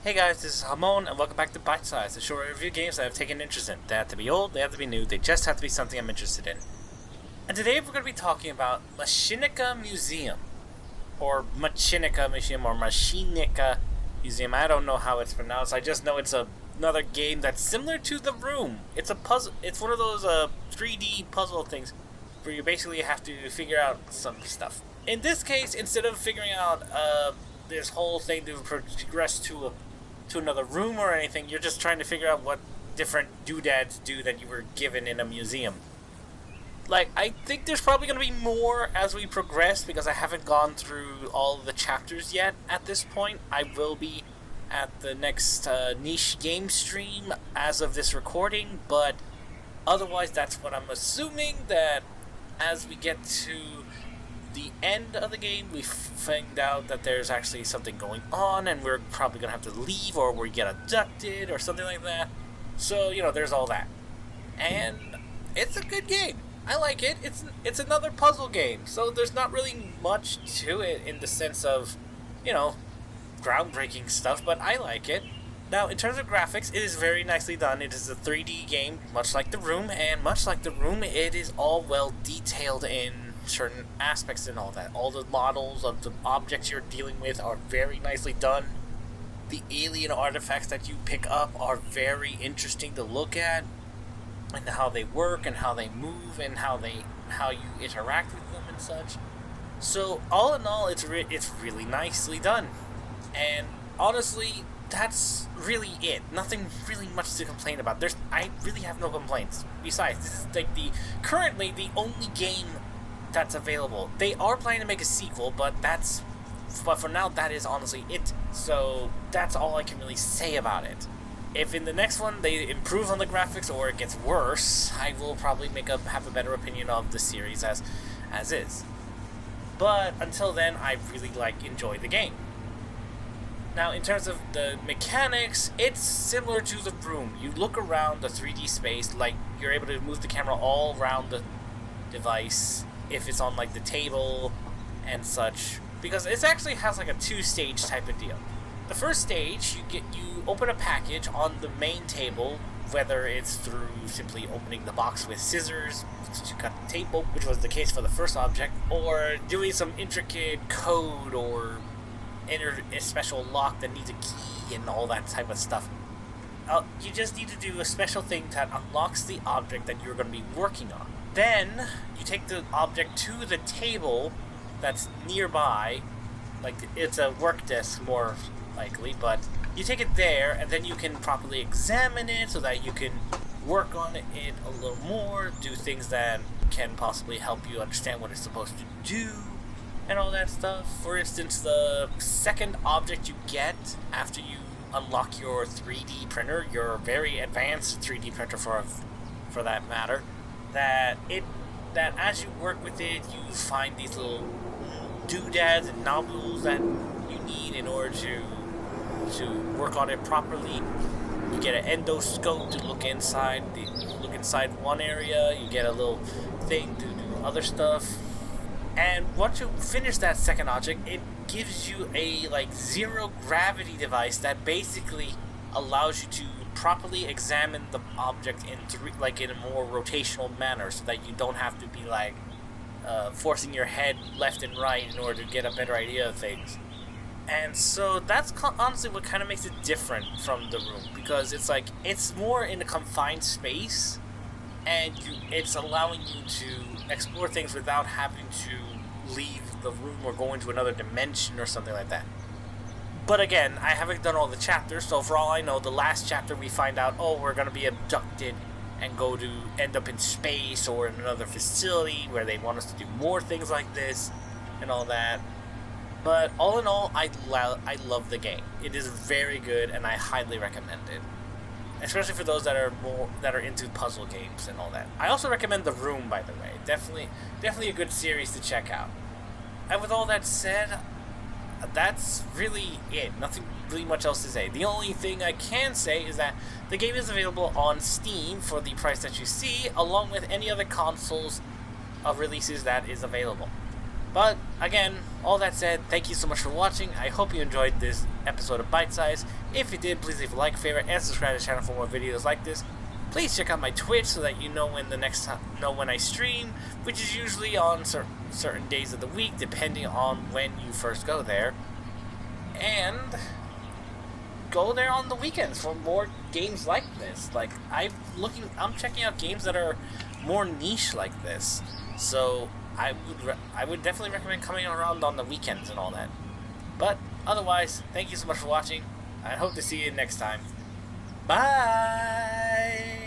Hey guys, this is Hamon, and welcome back to Bite Size, the short review games that I've taken interest in. They have to be old, they have to be new, they just have to be something I'm interested in. And today we're going to be talking about Machinika Museum, or Machinika Museum, or Machinika Museum. I don't know how it's pronounced. I just know it's another game that's similar to The Room. It's a puzzle. It's one of those 3D puzzle things where you basically have to figure out some stuff. In this case, instead of figuring out this whole thing to progress to another room or anything, you're just trying to figure out what different doodads do that you were given in a museum. Like, I think there's probably going to be more as we progress, because I haven't gone through all the chapters yet at this point. I will be at the next niche game stream as of this recording, but otherwise that's what I'm assuming, that as we get to the end of the game, we find out that there's actually something going on, and we're probably going to have to leave, or we get abducted, or something like that. So, you know, there's all that. And it's a good game. I like it. It's another puzzle game, so there's not really much to it in the sense of, you know, groundbreaking stuff, but I like it. Now, in terms of graphics, it is very nicely done. It is a 3D game, much like The Room, and much like The Room, it is all well detailed in certain aspects and all that. All the models of the objects you're dealing with are very nicely done. The alien artifacts that you pick up are very interesting to look at, and how they work and how they move and how you interact with them and such. So all in all, it's really nicely done. And honestly, that's really it. Nothing really much to complain about. I really have no complaints. Besides, this is like currently the only game that's available. They are planning to make a sequel, but for now that is honestly it. So that's all I can really say about it. If in the next one they improve on the graphics or it gets worse, I will probably have a better opinion of the series as is. But until then, I really enjoy the game. Now, in terms of the mechanics, it's similar to The Room. You look around the 3D space, like you're able to move the camera all around the device if it's on like the table and such, because it actually has like a 2-stage type of deal. The first stage, you open a package on the main table, whether it's through simply opening the box with scissors to cut the table, which was the case for the first object, or doing some intricate code or enter a special lock that needs a key and all that type of stuff. You just need to do a special thing that unlocks the object that you're going to be working on. Then, you take the object to the table that's nearby, like it's a work desk more likely, but you take it there, and then you can properly examine it so that you can work on it a little more, do things that can possibly help you understand what it's supposed to do, and all that stuff. For instance, the second object you get after you unlock your 3D printer, your very advanced 3D printer for that matter, that as you work with it, you find these little doodads and nodules that you need in order to work on it properly. You get an endoscope to look inside one area. You get a little thing to do other stuff. And once you finish that second object, it gives you a zero gravity device that basically allows you to properly examine the object in a more rotational manner, so that you don't have to be forcing your head left and right in order to get a better idea of things. And so that's honestly what kind of makes it different from The Room, because it's more in a confined space, and it's allowing you to explore things without having to leave the room or go into another dimension or something like that. But again, I haven't done all the chapters, so for all I know, the last chapter we find out, we're going to be abducted and go to end up in space or in another facility where they want us to do more things like this and all that. But all in all, I love the game. It is very good, and I highly recommend it, especially for those that are into puzzle games and all that. I also recommend The Room, by the way. Definitely a good series to check out. And with all that said, that's really it. Nothing really much else to say. The only thing I can say is that the game is available on Steam for the price that you see, along with any other consoles of releases that is available. But again, all that said, thank you so much for watching. I hope you enjoyed this episode of Bite Size. If you did, please leave a like, favorite, and subscribe to the channel for more videos like this. Please check out my Twitch so that you know when I stream, which is usually on certain days of the week, depending on when you first go there. And go there on the weekends for more games like this. Like I'm checking out games that are more niche like this. So I would definitely recommend coming around on the weekends and all that. But otherwise, thank you so much for watching. I hope to see you next time. Bye!